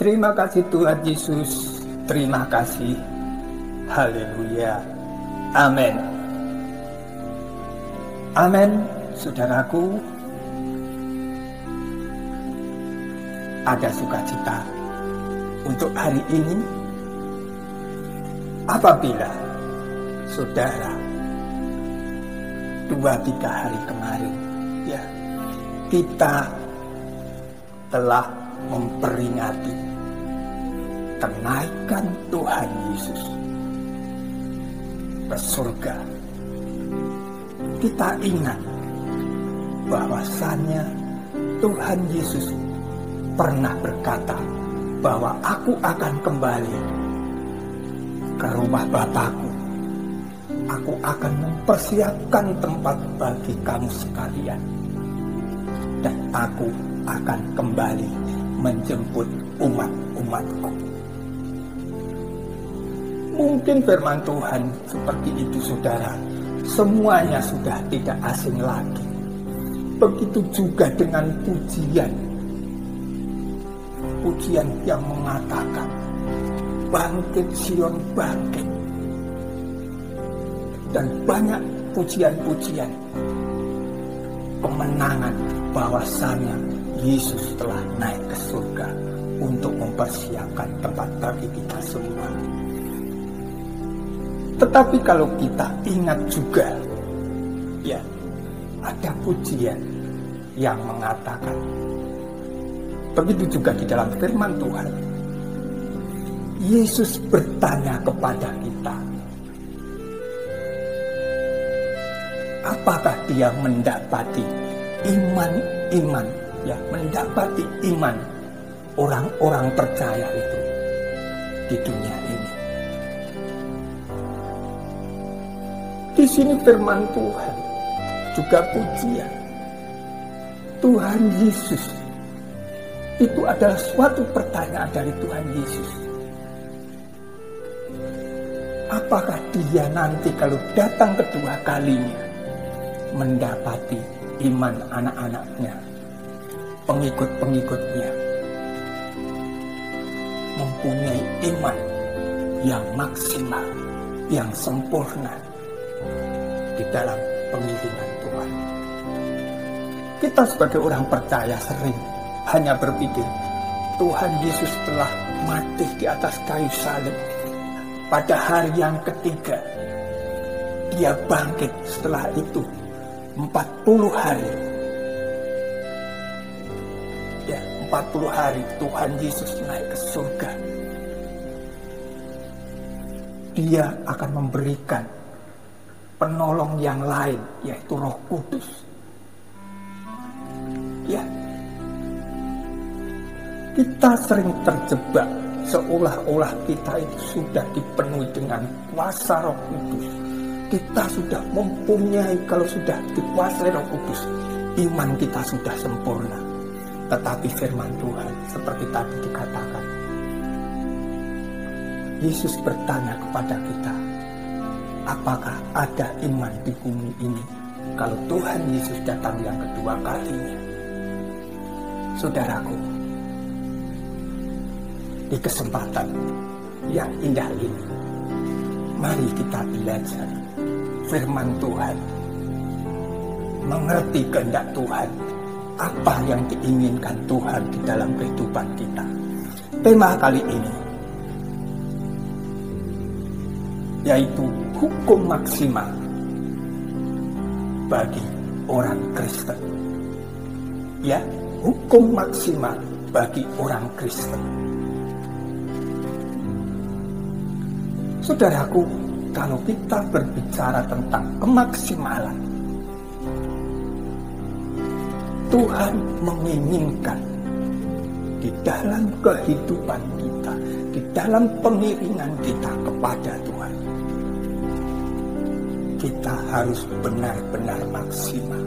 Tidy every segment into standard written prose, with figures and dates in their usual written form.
Terima kasih Tuhan Yesus, terima kasih. Haleluya. Amin. Amin, saudaraku. Ada sukacita untuk hari ini apabila saudara 2-3 hari kemarin kita telah memperingati kenaikan Tuhan Yesus ke surga. Kita ingat bahwasannya Tuhan Yesus pernah berkata bahwa aku akan kembali ke rumah Bapakku. Aku akan mempersiapkan tempat bagi kamu sekalian. Dan aku akan kembali menjemput umat-umatku. Mungkin firman Tuhan seperti itu saudara, semuanya sudah tidak asing lagi. Begitu juga dengan pujian yang mengatakan bangkit Sion bangkit. Dan banyak pujian-pujian kemenangan bahwasanya Yesus telah naik ke surga untuk mempersiapkan tempat bagi kita semua. Tetapi kalau kita ingat juga, ada pujian yang mengatakan, begitu juga di dalam firman Tuhan, Yesus bertanya kepada kita, apakah dia mendapati iman, mendapati iman orang-orang percaya itu di dunia ini. Di sini firman Tuhan juga pujian. Tuhan Yesus itu adalah suatu pertanyaan dari Tuhan Yesus. Apakah dia nanti kalau datang kedua kalinya mendapati iman anak-anaknya, pengikut-pengikutnya, mempunyai iman yang maksimal, yang sempurna di dalam pengiringan Tuhan. Kita sebagai orang percaya sering hanya berpikir Tuhan Yesus telah mati di atas kayu salib. Pada hari yang ketiga dia bangkit. Setelah itu 40 hari 40 hari Tuhan Yesus naik ke surga. Dia akan memberikan penolong yang lain, yaitu Roh Kudus. Kita sering terjebak seolah-olah kita itu sudah dipenuhi dengan kuasa Roh Kudus. Kita sudah mempunyai, kalau sudah dikuasai Roh Kudus, iman kita sudah sempurna. Tetapi firman Tuhan seperti tadi dikatakan, Yesus bertanya kepada kita, apakah ada iman di bumi ini kalau Tuhan Yesus datang yang kedua kalinya? Saudaraku, di kesempatan yang indah ini, mari kita belajar firman Tuhan, mengerti kehendak Tuhan, apa yang diinginkan Tuhan di dalam kehidupan kita. Tema kali ini yaitu hukum maksimal bagi orang Kristen. Hukum maksimal bagi orang Kristen. Saudaraku, kalau kita berbicara tentang kemaksimalan, Tuhan menginginkan di dalam kehidupan kita, di dalam pengiringan kita kepada Tuhan, kita harus benar-benar maksimal.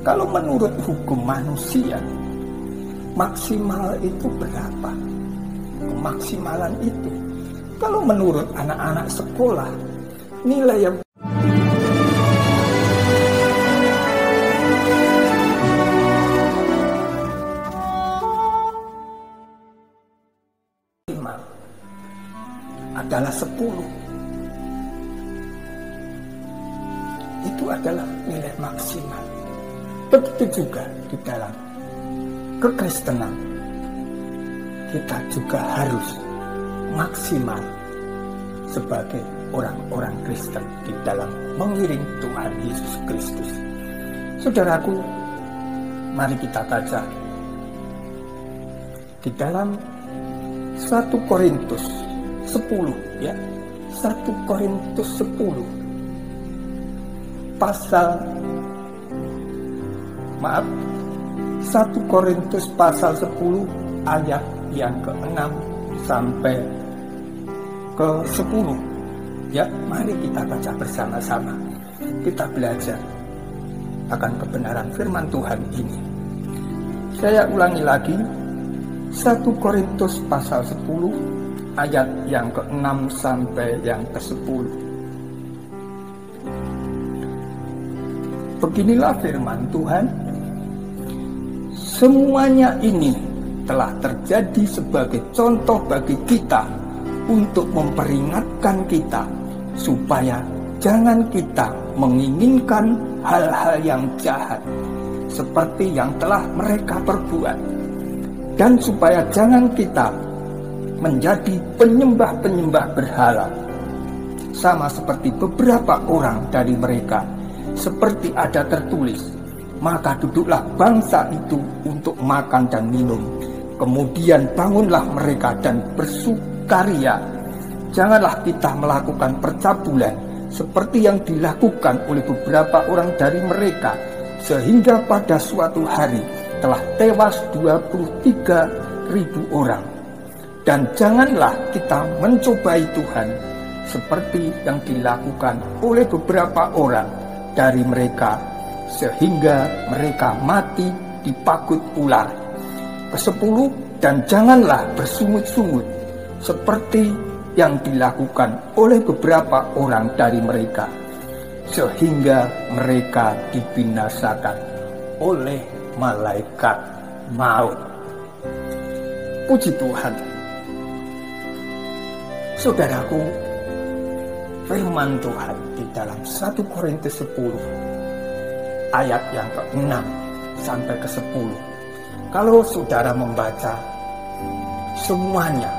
Kalau menurut hukum manusia, maksimal itu berapa? Kemaksimalan itu, kalau menurut anak-anak sekolah, nilai yang maksimal adalah 10. Itu adalah nilai maksimal. Begitu juga di dalam kekristenan, kita juga harus maksimal sebagai orang-orang Kristen di dalam mengiring Tuhan Yesus Kristus. Saudaraku, mari kita baca di dalam 1 Korintus 10 ya. 1 Korintus 10 1 Korintus pasal 10 ayat yang ke-6 sampai ke-10 ya. Mari kita baca bersama-sama. Kita belajar akan kebenaran firman Tuhan ini. Saya ulangi lagi, 1 Korintus pasal 10 ayat yang ke-6 sampai yang ke-10. Beginilah firman Tuhan. Semuanya ini telah terjadi sebagai contoh bagi kita untuk memperingatkan kita supaya jangan kita menginginkan hal-hal yang jahat seperti yang telah mereka perbuat, dan supaya jangan kita menjadi penyembah-penyembah berhala sama seperti beberapa orang dari mereka. Seperti ada tertulis, maka duduklah bangsa itu untuk makan dan minum, kemudian bangunlah mereka dan bersukaria. Janganlah kita melakukan percabulan seperti yang dilakukan oleh beberapa orang dari mereka, sehingga pada suatu hari telah tewas 23.000 orang. Dan janganlah kita mencobai Tuhan seperti yang dilakukan oleh beberapa orang dari mereka, sehingga mereka mati dipagut ular. Ke-10, dan janganlah bersungut-sungut seperti yang dilakukan oleh beberapa orang dari mereka, sehingga mereka dibinasakan oleh malaikat maut. Puji Tuhan. Saudaraku, firman Tuhan di dalam 1 Korintus 10 ayat yang ke-6 sampai ke-10. Kalau saudara membaca semuanya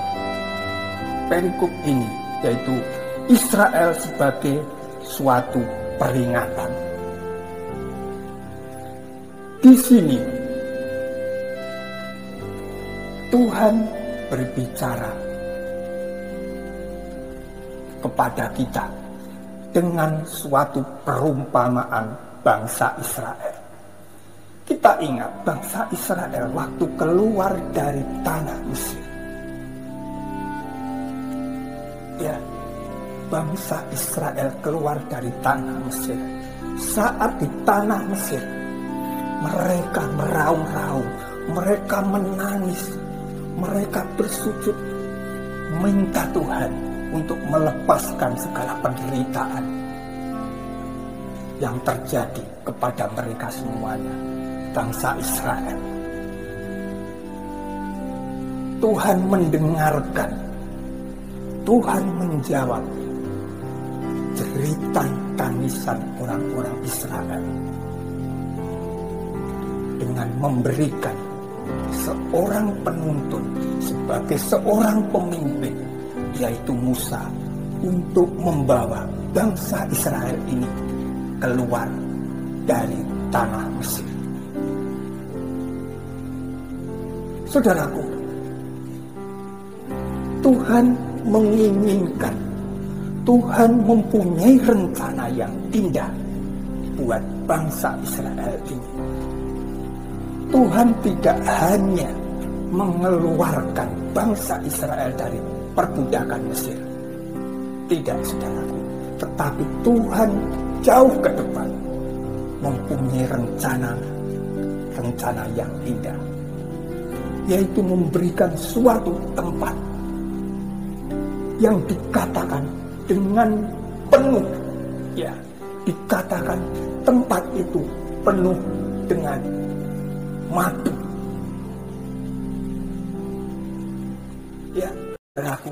perikop ini, yaitu Israel sebagai suatu peringatan. Di sini Tuhan berbicara kepada kita dengan suatu perumpamaan bangsa Israel. Kita ingat bangsa Israel waktu keluar dari tanah Mesir. Ya, bangsa Israel keluar dari tanah Mesir. Saat di tanah Mesir, mereka meraung-raung, mereka menangis, mereka bersujud minta Tuhan untuk melepaskan segala penderitaan yang terjadi kepada mereka semuanya, bangsa Israel. Tuhan mendengarkan, Tuhan menjawab jeritan tangisan orang-orang Israel dengan memberikan seorang penuntun sebagai seorang pemimpin, yaitu Musa, untuk membawa bangsa Israel ini keluar dari tanah Mesir. Saudaraku, Tuhan menginginkan, Tuhan mempunyai rencana yang indah buat bangsa Israel ini. Tuhan tidak hanya mengeluarkan bangsa Israel dari perbudakan Mesir, tidak, saudaraku, tetapi Tuhan jauh ke depan mempunyai rencana yang indah, yaitu memberikan suatu tempat yang dikatakan dengan penuh, ya, dikatakan tempat itu penuh dengan madu. Ya, Saudaraku,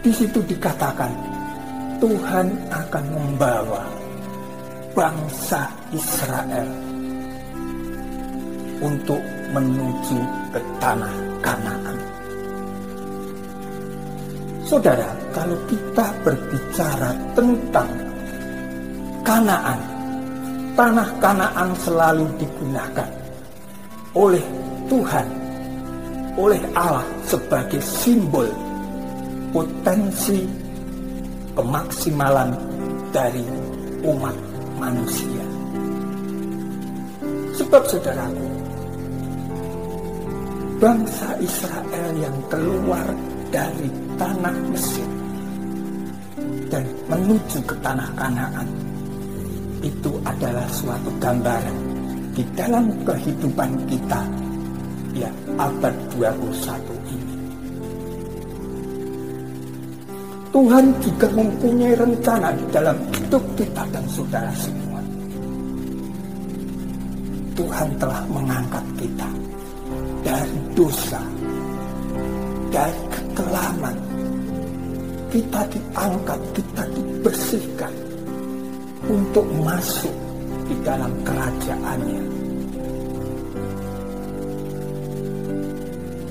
di situ dikatakan Tuhan akan membawa bangsa Israel untuk menuju ke tanah Kanaan. Saudara, kalau kita berbicara tentang Kanaan, tanah Kanaan selalu digunakan oleh Tuhan, oleh Allah sebagai simbol potensi kemaksimalan dari umat manusia. Sebab saudaraku, bangsa Israel yang keluar dari tanah Mesir dan menuju ke tanah Kanaan itu adalah suatu gambaran di dalam kehidupan kita, ya, abad 21 ini. Tuhan juga mempunyai rencana di dalam hidup kita dan saudara semua. Tuhan telah mengangkat kita dari dosa, dari kekelaman. Kita diangkat, kita dibersihkan untuk masuk di dalam kerajaan-Nya,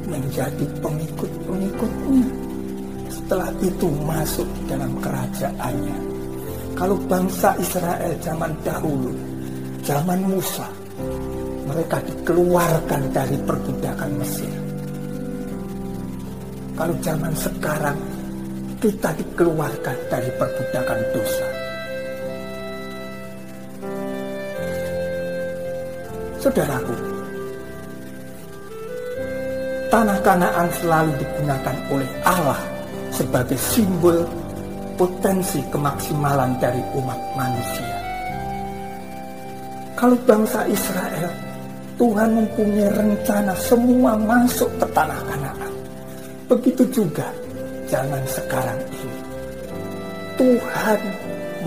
menjadi pengikut-pengikut-Nya. Setelah itu masuk di dalam kerajaan-Nya. Kalau bangsa Israel zaman dahulu, zaman Musa, mereka dikeluarkan dari perbudakan Mesir. Kalau zaman sekarang, kita dikeluarkan dari perbudakan dosa. Saudaraku, tanah Kanaan selalu digunakan oleh Allah sebagai simbol potensi kemaksimalan dari umat manusia. Kalau bangsa Israel, Tuhan mempunyai rencana semua masuk ke tanah Kanaan. Begitu juga zaman sekarang ini. Tuhan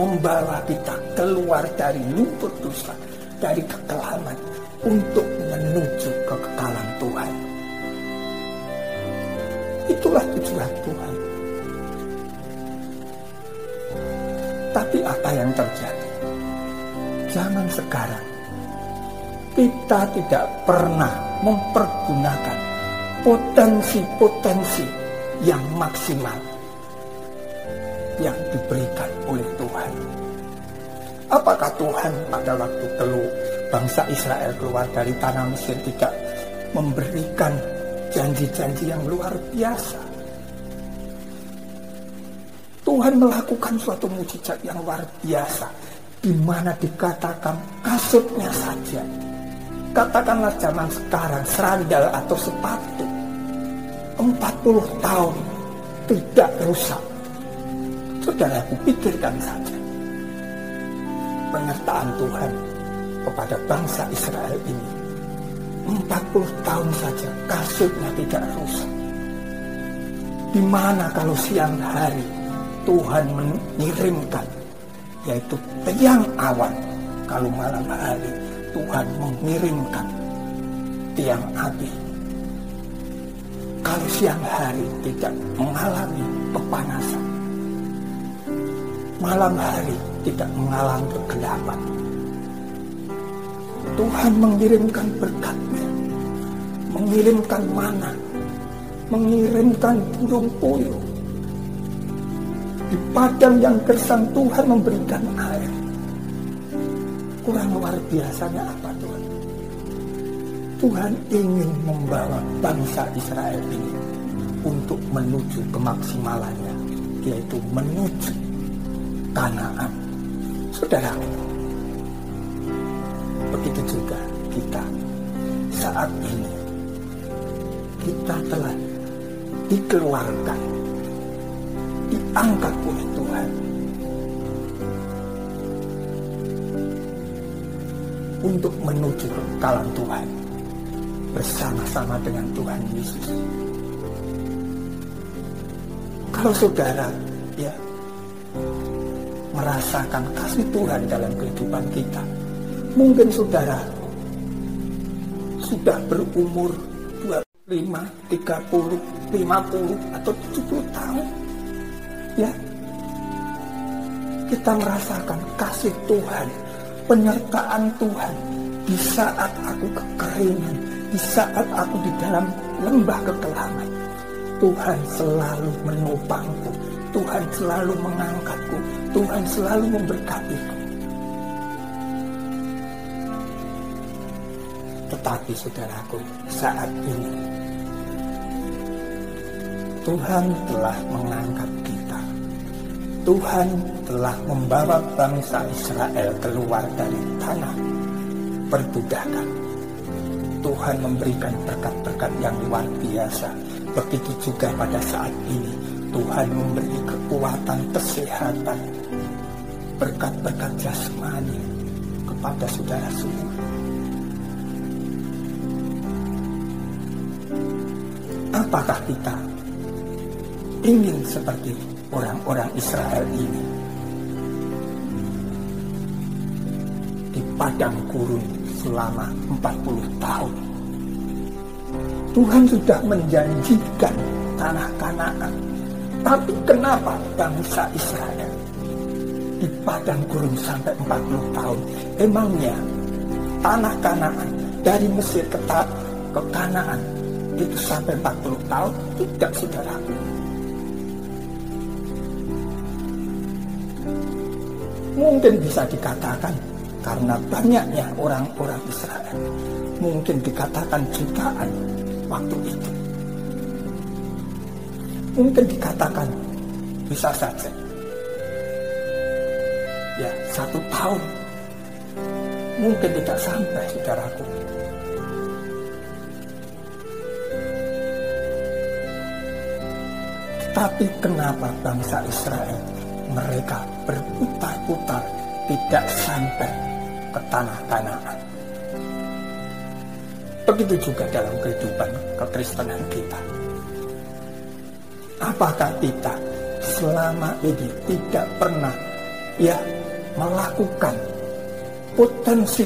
membawa kita keluar dari lumpur dosa, dari kekelaman, untuk menuju kekekalan Tuhan. Itulah tujuan Tuhan. Tapi apa yang terjadi? Zaman sekarang, kita tidak pernah mempergunakan potensi-potensi yang maksimal yang diberikan oleh Tuhan. Apakah Tuhan pada waktu bangsa Israel keluar dari tanah Mesir tidak memberikan janji-janji yang luar biasa? Tuhan melakukan suatu mujizat yang luar biasa, di mana dikatakan kasutnya saja, katakanlah zaman sekarang, sandal atau sepatu 40 tahun tidak rusak. Saudaraku, pikirkan saja penyertaan Tuhan kepada bangsa Israel ini. 40 tahun saja kasutnya tidak rusak. Di mana kalau siang hari Tuhan mengirimkan, yaitu tiang awan, kalau malam hari Tuhan mengirimkan tiang api. Kalau siang hari tidak mengalami kepanasan, malam hari tidak mengalami kegelapan. Tuhan mengirimkan berkat-Nya, mengirimkan mana, mengirimkan burung puyuh. Di padang yang gersang Tuhan memberikan air. Kurang luar biasanya apa Tuhan? Tuhan ingin membawa bangsa Israel ini untuk menuju kemaksimalannya, yaitu menuju Kanaan. Saudara, begitu juga kita saat ini. Kita telah dikeluarkan, diangkat oleh Tuhan untuk menuju kekekalan Tuhan bersama-sama dengan Tuhan Yesus. Kalau saudara merasakan kasih Tuhan dalam kehidupan kita, mungkin saudara sudah berumur 5, 30, 50, atau 70 tahun. Ya, kita merasakan kasih Tuhan, penyertaan Tuhan di saat aku kekeringan, di saat aku di dalam lembah kekelaman. Tuhan selalu menopangku, Tuhan selalu mengangkatku, Tuhan selalu memberkatiku. Tetapi saudaraku, saat ini Tuhan telah mengangkat kita. Tuhan telah membawa bangsa Israel keluar dari tanah perbudakan. Tuhan memberikan berkat-berkat yang luar biasa. Begitu juga pada saat ini Tuhan memberi kekuatan, kesehatan, berkat-berkat jasmani kepada saudara semua. Apakah kita ingin seperti orang-orang Israel ini di padang gurun selama 40 tahun? Tuhan sudah menjanjikan tanah Kanaan, tapi kenapa bangsa Israel di padang gurun sampai 40 tahun? Emangnya tanah Kanaan dari Mesir ke Kanaan itu sampai 40 tahun? Tidak, saudara. Mungkin bisa dikatakan karena banyaknya orang-orang Israel, mungkin dikatakan jutaan waktu itu. Mungkin dikatakan bisa saja ya 1 tahun, mungkin tidak sampai, saudaraku. Tapi kenapa bangsa Israel mereka berputar-putar tidak sampai ke tanah Kanaan? Begitu juga dalam kehidupan kekristenan kita. Apakah kita selama ini tidak pernah melakukan potensi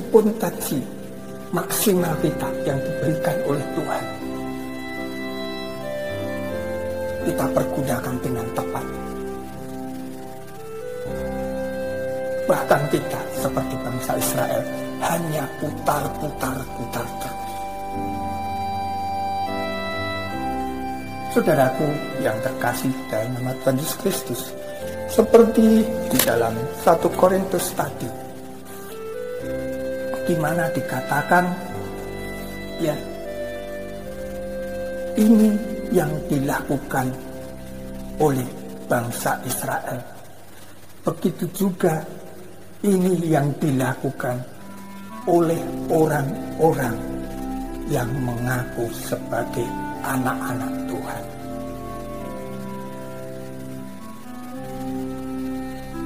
maksimal kita yang diberikan oleh Tuhan? Kita pergunakan dengan tepat. Bahkan kita seperti bangsa Israel hanya putar terus. Saudaraku yang terkasih dalam nama Tuhan Yesus Kristus, seperti di dalam 1 Korintus tadi, di mana dikatakan ini yang dilakukan oleh bangsa Israel, begitu juga ini yang dilakukan oleh orang-orang yang mengaku sebagai anak-anak Tuhan.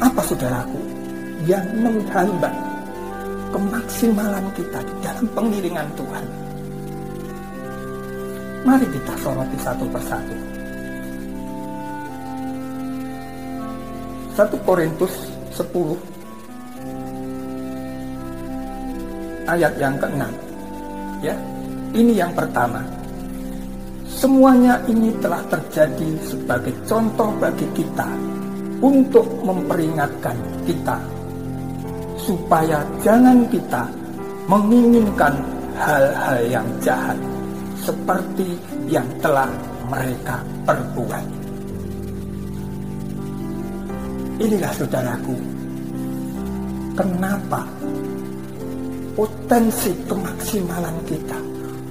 Apa, saudaraku, yang menghambat kemaksimalan kita di dalam pengiringan Tuhan? Mari kita soroti satu persatu. 1 Korintus 10 ayat yang ke-6. Ini yang pertama. Semuanya ini telah terjadi sebagai contoh bagi kita untuk memperingatkan kita supaya jangan kita menginginkan hal-hal yang jahat seperti yang telah mereka perbuat. Inilah, saudaraku, kenapa potensi kemaksimalan kita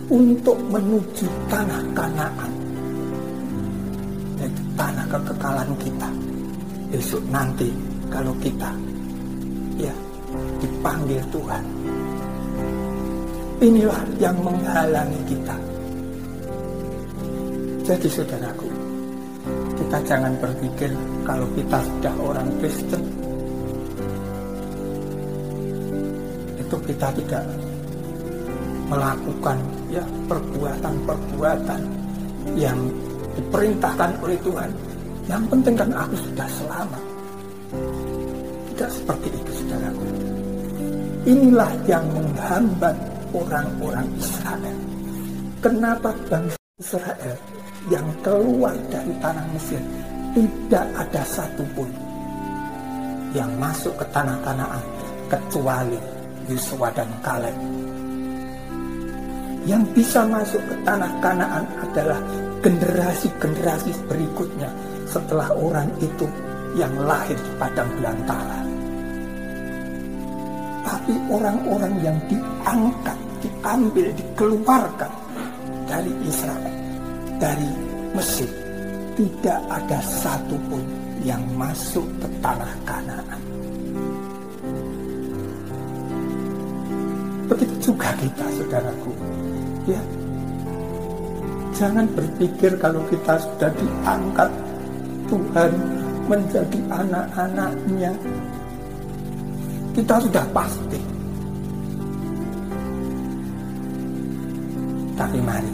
untuk menuju tanah Kanaan, yaitu tanah kekekalan kita, besok nanti kalau kita dipanggil Tuhan. Inilah yang menghalangi kita. Jadi, saudaraku, kita jangan berpikir kalau kita sudah orang Kristen itu kita tidak melakukan perbuatan-perbuatan yang diperintahkan oleh Tuhan. Yang penting kan aku sudah selamat. Tidak seperti itu, saudaraku. Inilah yang menghambat orang-orang Israel. Kenapa bangsa Israel yang keluar dari tanah Mesir, tidak ada satupun yang masuk ke tanah Kanaan kecuali Yosua dan Kaleb. Yang bisa masuk ke tanah Kanaan adalah generasi-generasi berikutnya setelah orang itu yang lahir di padang belantara. Tapi orang-orang yang diangkat, diambil, dikeluarkan dari Israel, dari Mesir, tidak ada satupun yang masuk ke tanah Kanaan. Begitu juga kita, saudaraku. Ya, jangan berpikir kalau kita sudah diangkat Tuhan menjadi anak-anaknya, kita sudah pasti. Tapi mari,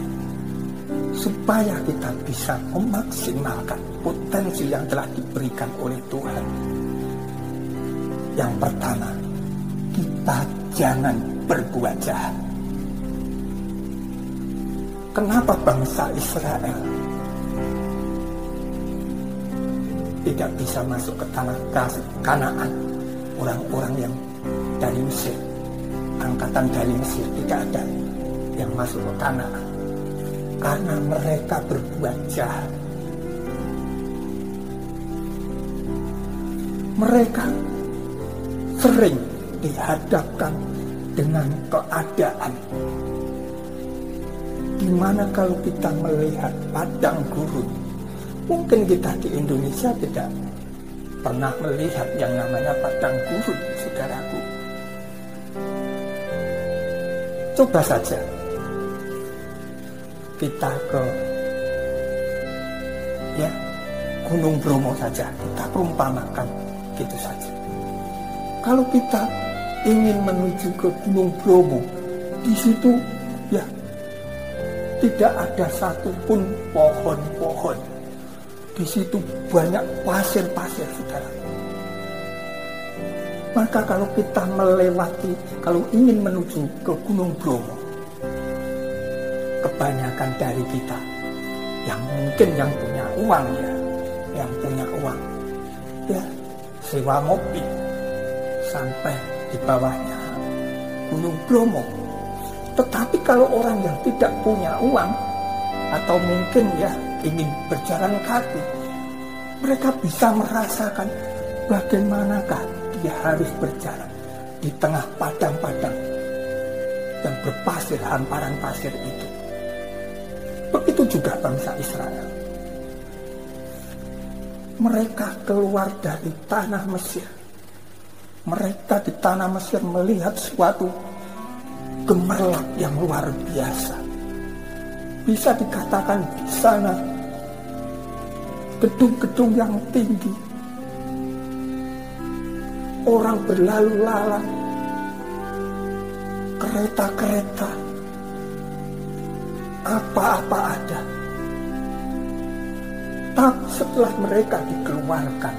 supaya kita bisa memaksimalkan potensi yang telah diberikan oleh Tuhan. Yang pertama, kita jangan berbuat jahat. Kenapa bangsa Israel tidak bisa masuk ke tanah Kanaan? Orang-orang yang dari Mesir, angkatan dari Mesir, tidak ada yang masuk ke Kanaan karena mereka berbuat jahat. Mereka sering dihadapkan dengan keadaan di mana kalau kita melihat padang gurun, mungkin kita di Indonesia tidak pernah melihat yang namanya padang gurun, saudaraku. Coba saja kita ke Gunung Bromo saja, kita perumpamakan gitu saja. Kalau kita ingin menuju ke Gunung Bromo, di situ tidak ada satupun pohon-pohon. Di situ banyak pasir-pasir, saudara. Maka kalau kita kalau ingin menuju ke Gunung Bromo, kebanyakan dari kita yang mungkin yang punya uang sewa mobil sampai di bawahnya Gunung Bromo. Tetapi kalau orang yang tidak punya uang atau mungkin ingin berjalan kaki, mereka bisa merasakan bagaimanakah dia harus berjalan di tengah padang-padang yang berpasir, hamparan pasir itu. Begitu juga bangsa Israel. Mereka keluar dari tanah Mesir. Mereka di tanah Mesir melihat suatu gemerlap yang luar biasa. Bisa dikatakan di sana gedung-gedung yang tinggi, orang berlalu lalang, kereta-kereta, apa-apa ada. Tapi setelah mereka dikeluarkan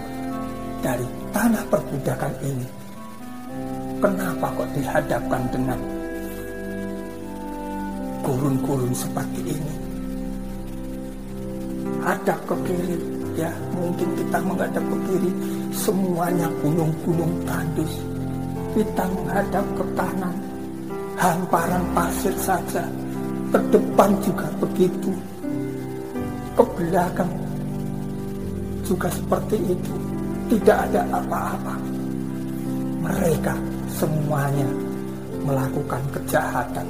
dari tanah perbudakan ini, kenapa kok dihadapkan dengan gurun-gurun seperti ini? Hadap ke kiri, mungkin kita menghadap ke kiri, semuanya gunung-gunung tandus. Kita menghadap ke kanan, hamparan pasir saja. Ke depan juga begitu, ke belakang juga seperti itu, tidak ada apa-apa. Mereka semuanya melakukan kejahatan.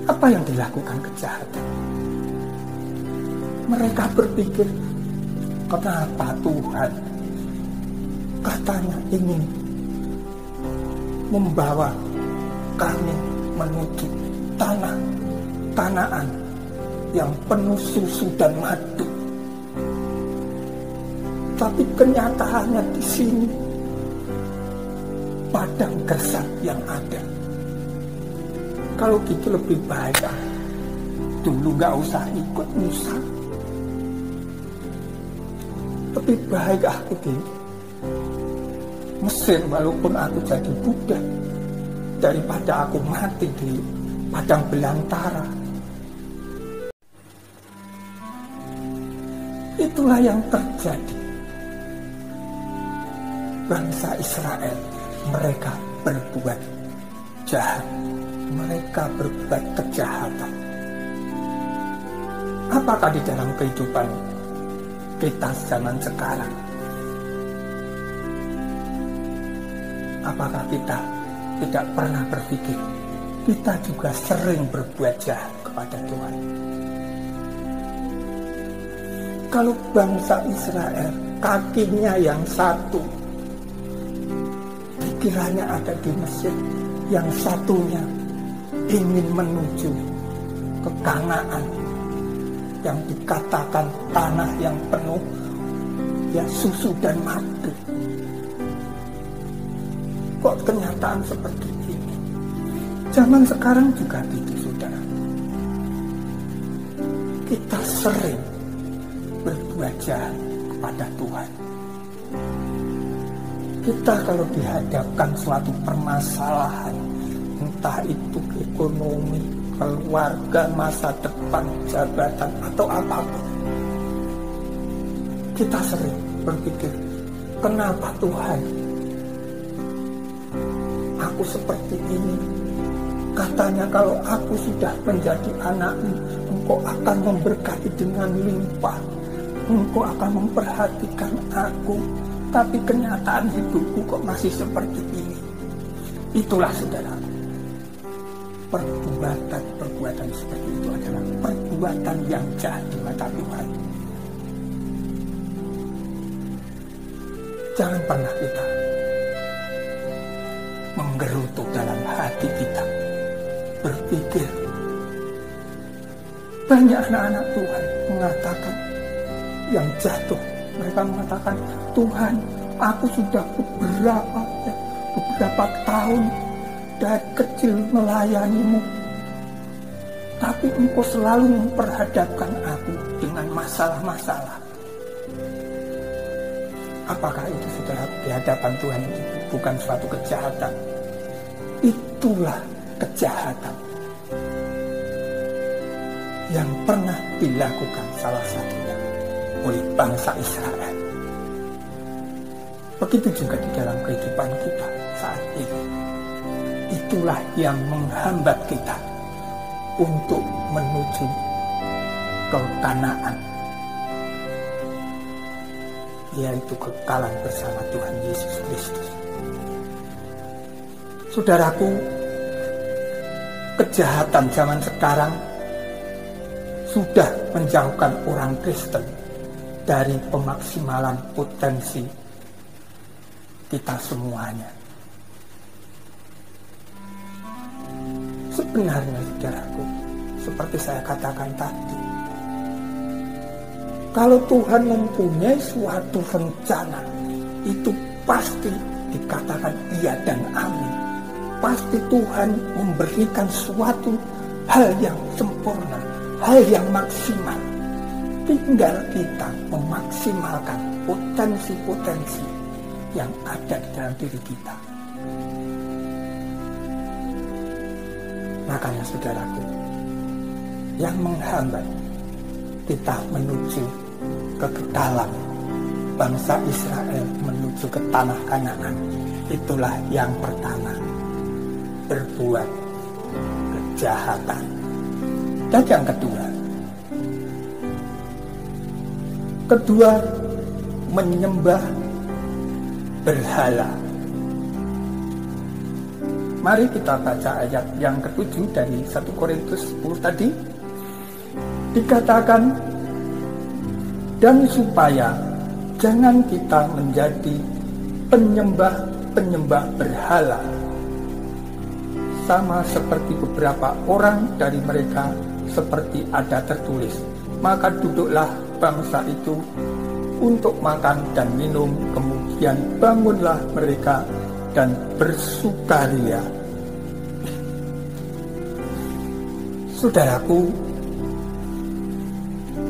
Apa yang dilakukan kejahatan? Mereka berpikir, kenapa Tuhan katanya ingin membawa kami menuju tanah Kanaan yang penuh susu dan madu, tapi kenyataannya di sini padang gersang yang ada. Kalau gitu lebih baik dulu gak usah ikut Musa. Lebih baik aku di Mesir walaupun aku jadi budak, daripada aku mati di padang belantara. Itulah yang terjadi. Bangsa Israel, mereka berbuat jahat, mereka berbuat kejahatan. Apakah di dalam kehidupan kita zaman sekarang? Apakah kita tidak pernah berpikir kita juga sering berbuat jahat kepada Tuhan? Kalau bangsa Israel kakinya yang satu pikirannya ada di Mesir, yang satunya ingin menuju ke Kanaan yang dikatakan tanah yang penuh ya susu dan madu. Kok kenyataan seperti ini? Zaman sekarang juga gitu, saudara. Kita sering berbuat jahat kepada Tuhan. Kita kalau dihadapkan suatu permasalahan, entah itu ekonomi, keluarga, masa depan, jabatan, atau apapun, kita sering berpikir, kenapa Tuhan aku seperti ini? Katanya kalau aku sudah menjadi anak-Mu, Engkau akan memberkati dengan limpah, Engkau akan memperhatikan aku. Tapi kenyataan hidupku kok masih seperti ini. Itulah saudara, perbuatan seperti itu adalah perbuatan yang jahat di mata Tuhan. Jangan pernah kita menggerutu dalam hati kita, berpikir. Banyak anak-anak Tuhan mengatakan yang jatuh, mereka mengatakan, Tuhan, aku sudah beberapa tahun dari kecil melayani-Mu, tapi Engkau selalu memperhadapkan aku dengan masalah-masalah. Apakah itu, saudara, di hadapan Tuhan itu bukan suatu kejahatan? Itulah kejahatan yang pernah dilakukan salah satunya oleh bangsa Israel. Begitu juga di dalam kehidupan kita saat ini. Itulah yang menghambat kita untuk menuju ke Kanaan, yaitu kekekalan bersama Tuhan Yesus Kristus. Saudaraku, kejahatan zaman sekarang sudah menjauhkan orang Kristen dari pemaksimalan potensi kita semuanya. Sebenarnya, saudaraku, seperti saya katakan tadi, kalau Tuhan mempunyai suatu rencana, itu pasti dikatakan iya dan amin. Pasti Tuhan memberikan suatu hal yang sempurna, hal yang maksimal. Tinggal kita memaksimalkan potensi-potensi yang ada di dalam diri kita. Makanya, saudaraku, yang menghambat kita menuju kekekalan bangsa Israel, menuju ke tanah Kanaan, itulah yang pertama, berbuat kejahatan. Dan yang kedua, menyembah berhala. Mari kita baca ayat yang ke-7 dari 1 Korintus 10 tadi. Dikatakan, dan supaya jangan kita menjadi penyembah berhala, sama seperti beberapa orang dari mereka, seperti ada tertulis, maka duduklah bangsa itu untuk makan dan minum, kemudian bangunlah mereka dan bersukaria. Saudaraku,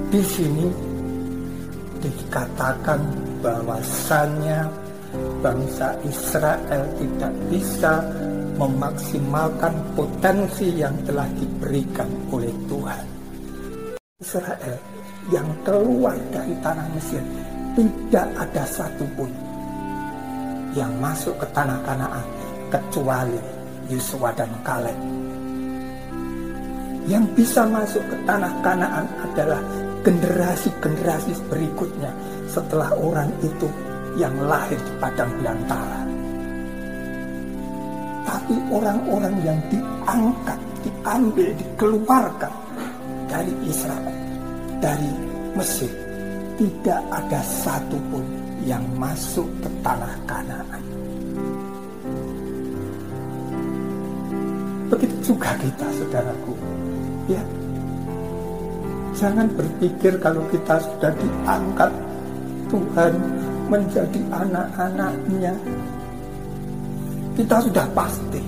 di sini dikatakan bahwasannya bangsa Israel tidak bisa memaksimalkan potensi yang telah diberikan oleh Tuhan. Israel yang keluar dari tanah Mesir, tidak ada satupun yang masuk ke tanah Kanaan kecuali Yosua dan Kaleb. Yang bisa masuk ke tanah Kanaan adalah generasi-generasi berikutnya setelah orang itu yang lahir di padang belantara. Tapi orang-orang yang diangkat, diambil, dikeluarkan dari Israel, dari Mesir, tidak ada satupun yang masuk ke tanah Kanaan. Begitu juga kita, saudaraku. Ya, jangan berpikir kalau kita sudah diangkat Tuhan menjadi anak-anaknya, kita sudah pasti.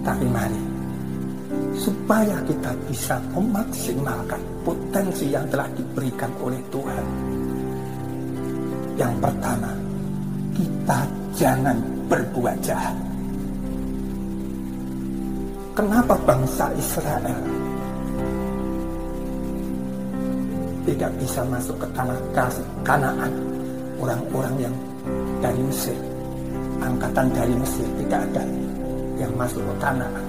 Tapi mari, supaya kita bisa memaksimalkan potensi yang telah diberikan oleh Tuhan. Yang pertama, kita jangan berbuat jahat. Kenapa bangsa Israel tidak bisa masuk ke tanah Kanaan? Orang-orang yang dari Mesir, angkatan dari Mesir, tidak ada yang masuk ke Kanaan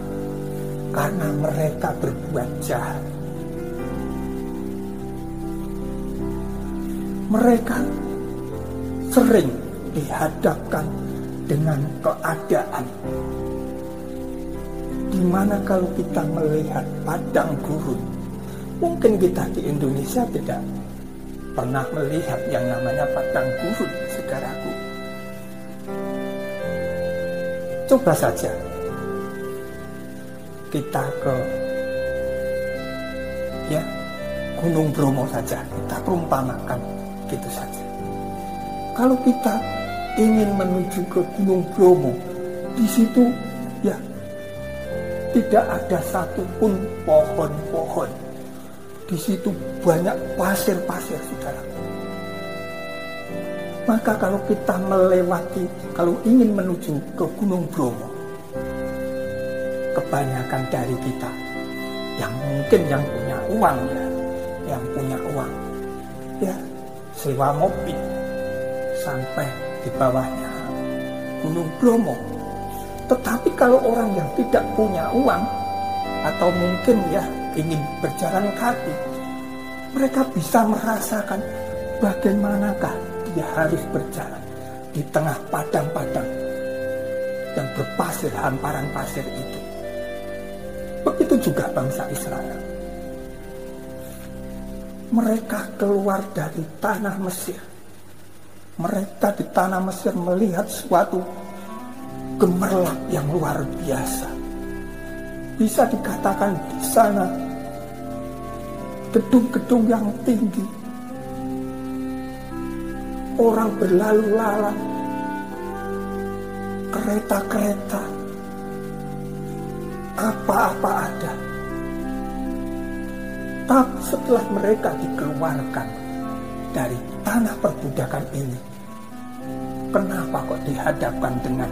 karena mereka berbuat jahat. Mereka sering dihadapkan dengan keadaan di mana kalau kita melihat padang gurun, mungkin kita di Indonesia tidak pernah melihat yang namanya padang gurun, saudaraku. Coba saja kita ke Gunung Bromo saja, kita perumpamakan gitu saja. Kalau kita ingin menuju ke Gunung Bromo, di situ tidak ada satupun pohon-pohon. Di situ banyak pasir-pasir, saudara. Maka kalau kita melewati, kalau ingin menuju ke Gunung Bromo, kebanyakan dari kita yang mungkin yang punya uang sewa mobil sampai di bawahnya Gunung Bromo. Tetapi kalau orang yang tidak punya uang atau mungkin ingin berjalan kaki, mereka bisa merasakan bagaimanakah dia harus berjalan di tengah padang-padang yang berpasir, hamparan pasir itu. Begitu juga bangsa Israel. Mereka keluar dari tanah Mesir. Mereka di tanah Mesir melihat suatu gemerlap yang luar biasa. Bisa dikatakan di sana gedung-gedung yang tinggi, orang berlalu lalang, kereta-kereta, apa-apa ada. Tapi setelah mereka dikeluarkan dari tanah perbudakan ini, kenapa kok dihadapkan dengan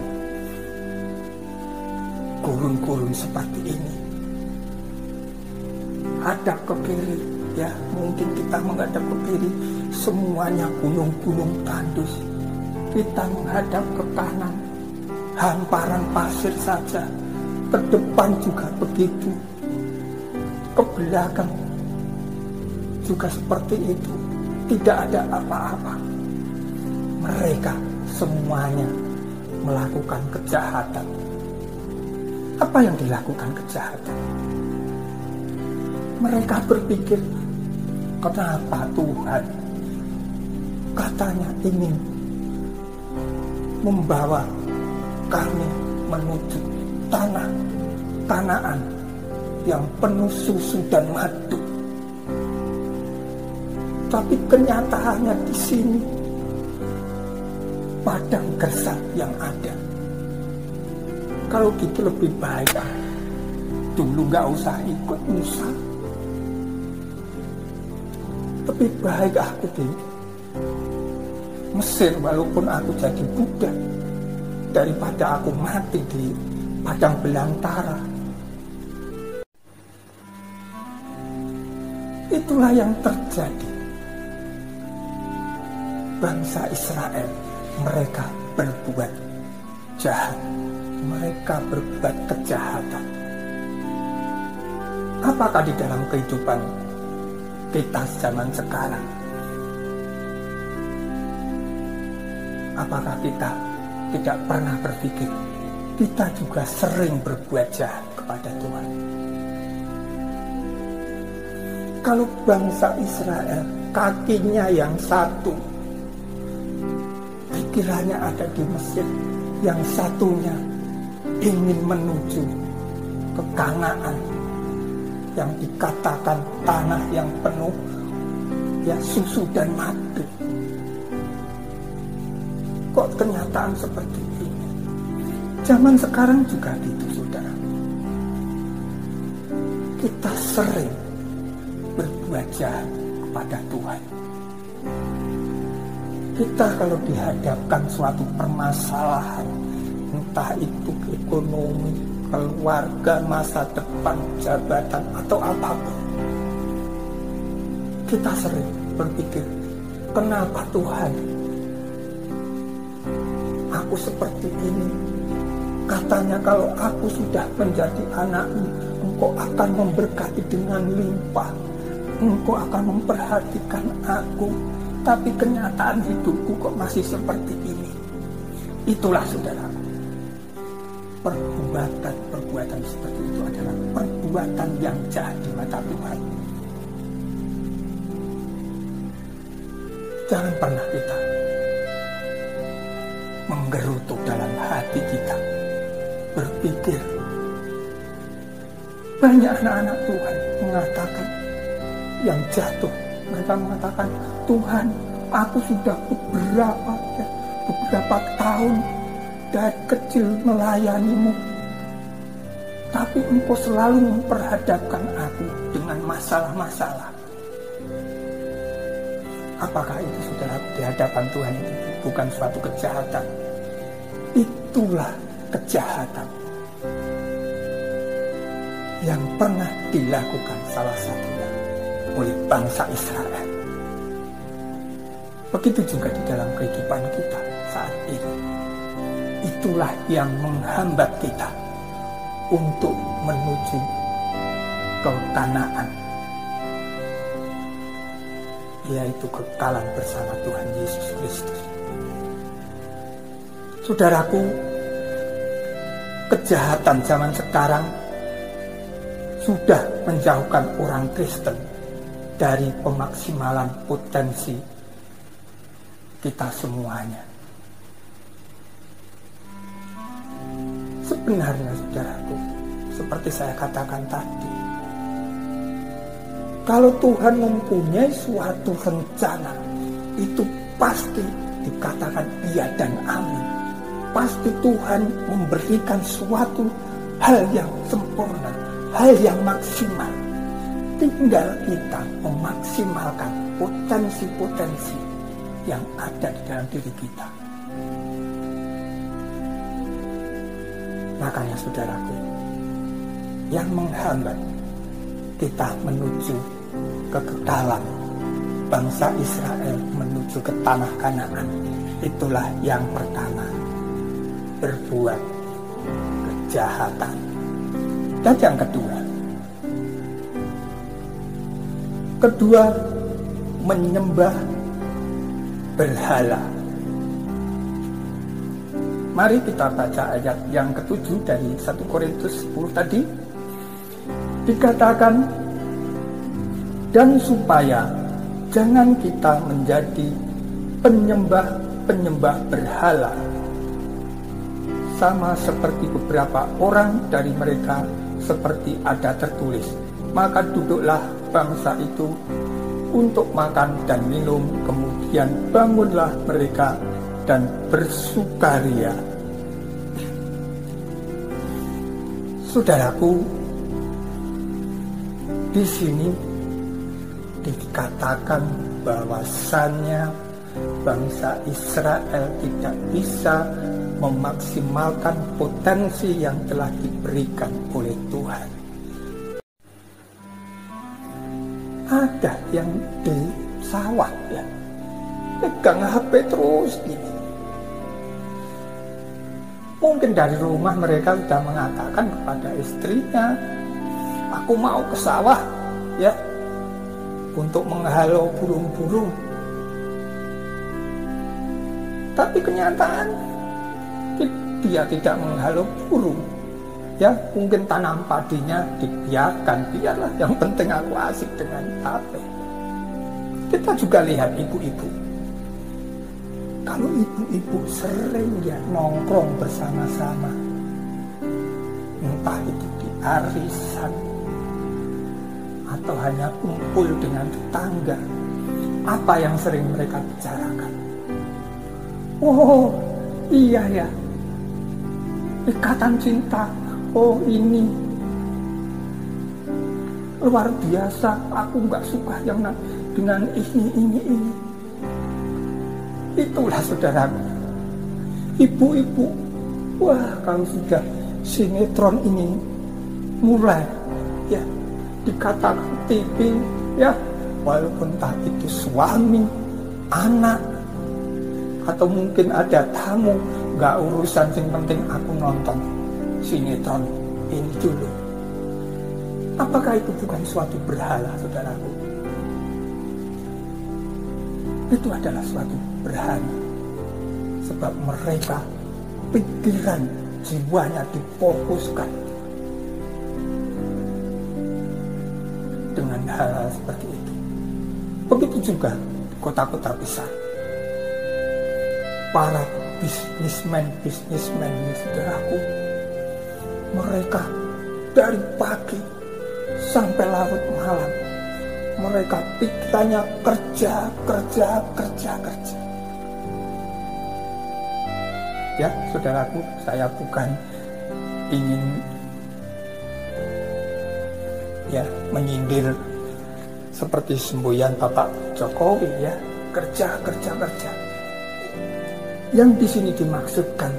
gurun-gurun seperti ini? Hadap ke kiri, mungkin kita menghadap ke kiri, semuanya gunung-gunung tandus. Kita menghadap ke kanan, hamparan pasir saja. Ke depan juga begitu, ke belakang juga seperti itu, tidak ada apa-apa. Mereka semuanya melakukan kejahatan. Apa yang dilakukan kejahatan? Mereka berpikir, kenapa Tuhan katanya ingin membawa kami menuju tanah Kanaan yang penuh susu dan madu, tapi kenyataannya di sini padang gersang yang ada. Kalau gitu lebih baik dulu gak usah ikut Musa. Lebih baik aku di Mesir walaupun aku jadi budak, daripada aku mati di padang belantara. Itulah yang terjadi. Bangsa Israel, mereka berbuat jahat, mereka berbuat kejahatan. Apakah di dalam kehidupan kita zaman sekarang? Apakah kita tidak pernah berpikir kita juga sering berbuat jahat kepada Tuhan? Kalau bangsa Israel kakinya yang satu, pikirannya ada di Mesir, yang satunya ingin menuju ke Kanaan, yang dikatakan tanah yang penuh ya susu dan madu. Kok kenyataan seperti ini? Zaman sekarang juga gitu, saudara. Kita sering berbuat jahat kepada Tuhan. Kita kalau dihadapkan suatu permasalahan, entah itu ekonomi, keluarga, masa depan, jabatan, atau apapun, kita sering berpikir, kenapa Tuhan aku seperti ini? Katanya kalau aku sudah menjadi anak-Mu, Engkau akan memberkati dengan limpah, Engkau akan memperhatikan aku. Tapi kenyataan hidupku kok masih seperti ini. Itulah, saudara, perbuatan seperti itu adalah perbuatan yang jahat di mata Tuhan. Jangan pernah kita menggerutu dalam hati kita, berpikir. Banyak anak-anak Tuhan mengatakan yang jatuh, mereka mengatakan, Tuhan, aku sudah beberapa tahun dari kecil melayani-Mu, tapi Engkau selalu memperhadapkan aku dengan masalah-masalah. Apakah itu, saudara, di hadapan Tuhan itu bukan suatu kejahatan? Itulah kejahatan yang pernah dilakukan salah satunya oleh bangsa Israel. Begitu juga di dalam kehidupan kita saat ini. Itulah yang menghambat kita untuk menuju ke Kanaan, yaitu kekalan bersama Tuhan Yesus Kristus. Saudaraku, kejahatan zaman sekarang sudah menjauhkan orang Kristen dari pemaksimalan potensi kita semuanya. Sebenarnya, saudaraku, seperti saya katakan tadi, kalau Tuhan mempunyai suatu rencana, itu pasti dikatakan iya dan amin. Pasti Tuhan memberikan suatu hal yang sempurna, hal yang maksimal. Tinggal kita memaksimalkan potensi-potensi yang ada di dalam diri kita. Makanya, saudaraku, yang menghambat kita menuju kekekalan bangsa Israel, menuju ke tanah Kanaan, itulah yang pertama, berbuat kejahatan. Dan yang kedua, menyembah berhala. Mari kita baca ayat yang ke-7 dari 1 Korintus 10 tadi. Dikatakan, dan supaya jangan kita menjadi penyembah berhala, sama seperti beberapa orang dari mereka, seperti ada tertulis, maka duduklah bangsa itu untuk makan dan minum, kemudian bangunlah mereka dan bersukaria. Saudaraku, di sini dikatakan bahwasannya bangsa Israel tidak bisa memaksimalkan potensi yang telah diberikan oleh Tuhan. ada yang di sawah ya, pegang HP terus gini. Mungkin dari rumah mereka sudah mengatakan kepada istrinya, aku mau ke sawah ya, untuk menghalau burung-burung. Tapi kenyataan dia tidak menghalau burung. Ya, mungkin tanam padinya dibiarkan, biarlah, yang penting aku asik dengan HP. Kita juga lihat ibu-ibu. Kalau ibu-ibu sering ya nongkrong bersama-sama, entah itu di arisan atau hanya kumpul dengan tetangga, apa yang sering mereka bicarakan? Oh, iya ya, ikatan cinta. Oh, ini luar biasa. Aku nggak suka yang dengan ini. Itulah saudaraku, ibu-ibu. Wah, kalau sudah sinetron ini mulai ya dikatakan TV ya, walaupun entah itu suami, anak, atau mungkin ada tamu, nggak urusan, yang penting aku nonton sinetron ini dulu. Apakah itu bukan suatu berhala, saudaraku? Itu adalah suatu berhala, sebab mereka pikiran jiwanya difokuskan dengan hal-hal seperti itu. Begitu juga di kota-kota besar, para bisnismen ini, saudaraku, mereka dari pagi sampai larut malam, mereka pikirannya kerja. Ya, saudaraku, saya bukan ingin ya menyindir seperti semboyan Bapak Jokowi ya, kerja. Yang di sini dimaksudkan,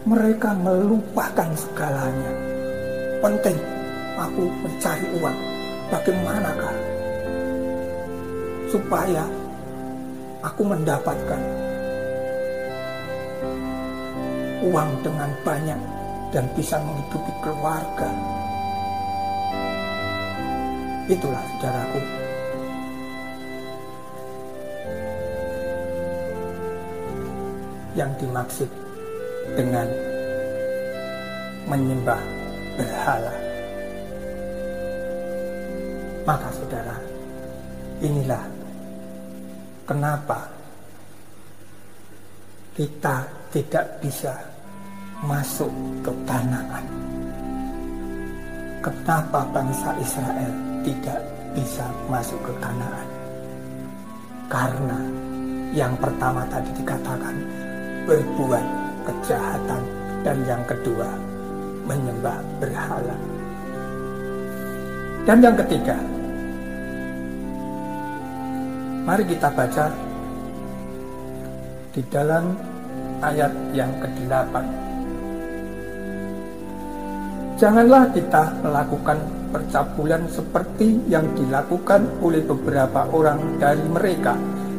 mereka melupakan segalanya. Penting aku mencari uang. Bagaimanakah supaya aku mendapatkan uang dengan banyak dan bisa menghidupi keluarga? Itulah, saudaraku, yang dimaksud dengan menyembah berhala. Maka saudara, inilah kenapa kita tidak bisa masuk ke Kanaan. Kenapa bangsa Israel tidak bisa masuk ke Kanaan? Karena yang pertama tadi dikatakan berbuat kejahatan, dan yang kedua menyembah berhala. Dan yang ketiga, mari kita baca di dalam ayat yang ke-8. Janganlah kita melakukan percabulan seperti yang dilakukan oleh beberapa orang dari mereka,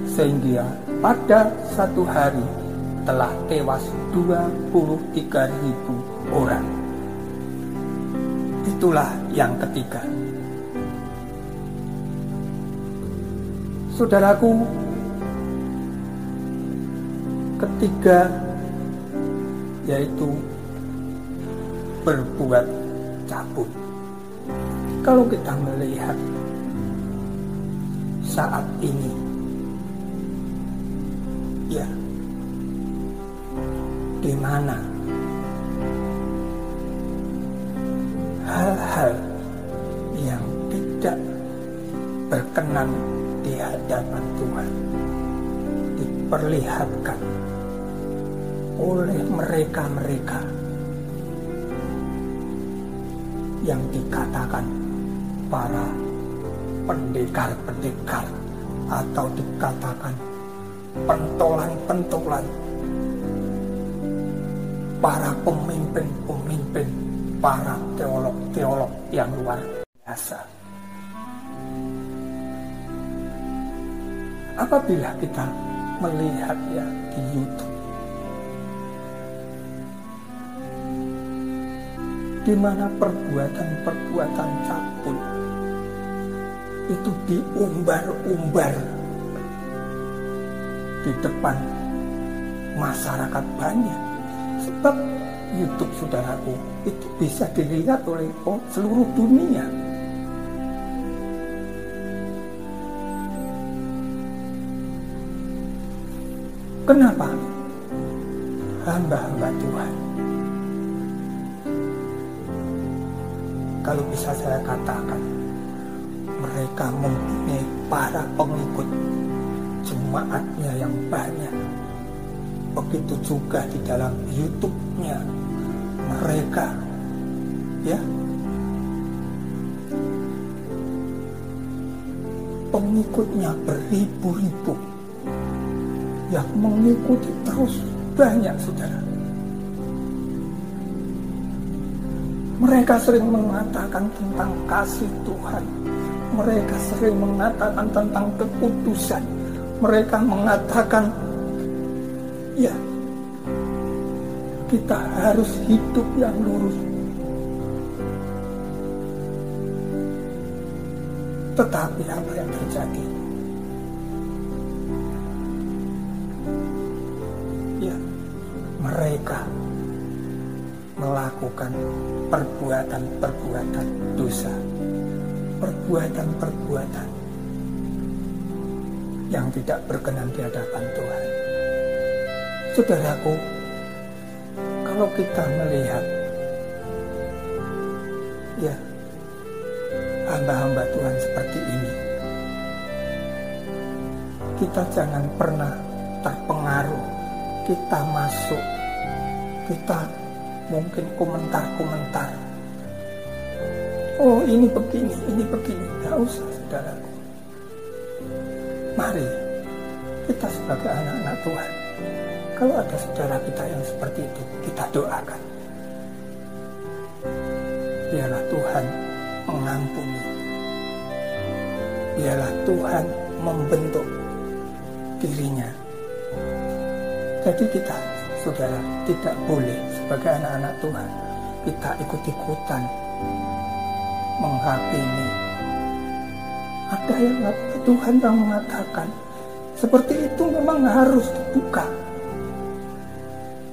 sehingga pada satu hari telah tewas 23.000 orang. Itulah yang ketiga. Saudaraku, ketiga yaitu berbuat cabul. Kalau kita melihat saat ini, ya, di mana hal-hal yang tidak berkenan di hadapan Tuhan diperlihatkan oleh mereka-mereka yang dikatakan para pendekar-pendekar, atau dikatakan pentolan-pentolan, para pemimpin-pemimpin, para teolog-teolog yang luar biasa. apabila kita melihat ya di YouTube, di mana perbuatan-perbuatan cabul itu diumbar-umbar di depan masyarakat banyak. Sebab YouTube, saudaraku, itu bisa dilihat oleh seluruh dunia. Kenapa? Hamba-hamba Tuhan, kalau bisa saya katakan, mereka mempunyai para pengikut, jemaatnya yang banyak. Begitu juga di dalam YouTube-nya mereka, ya, pengikutnya beribu-ribu, yang mengikuti terus banyak, saudara. Mereka sering mengatakan tentang kasih Tuhan. Mereka sering mengatakan tentang kekudusan. Mereka mengatakan, ya, kita harus hidup yang lurus. Tetapi apa yang terjadi? Ya, mereka melakukan perbuatan-perbuatan dosa, perbuatan-perbuatan yang tidak berkenan di hadapan Tuhan. Saudaraku, kalau kita melihat, ya, hamba-hamba Tuhan seperti ini, kita jangan pernah terpengaruh. Kita masuk, kita mungkin komentar-komentar, oh ini begini, gak usah, saudaraku. Mari kita sebagai anak-anak Tuhan, kalau ada saudara kita yang seperti itu, kita doakan. Biarlah Tuhan mengampuni, biarlah Tuhan membentuk dirinya. Jadi kita, saudara, tidak boleh sebagai anak-anak Tuhan kita ikut-ikutan menghakimi. Ada yang Tuhan yang mengatakan seperti itu memang harus dibuka,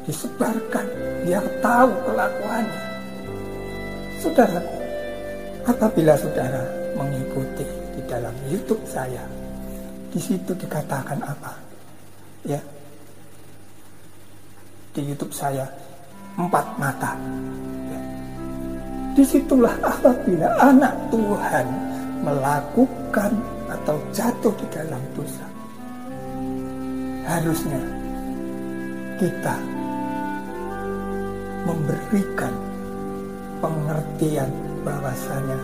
disebarkan, biar tahu kelakuannya. Saudaraku, apabila saudara mengikuti di dalam YouTube saya, di situ dikatakan apa? Ya, di YouTube saya 4 mata. Ya. Disitulah apabila anak Tuhan melakukan atau jatuh di dalam dosa, harusnya kita memberikan pengertian bahwasanya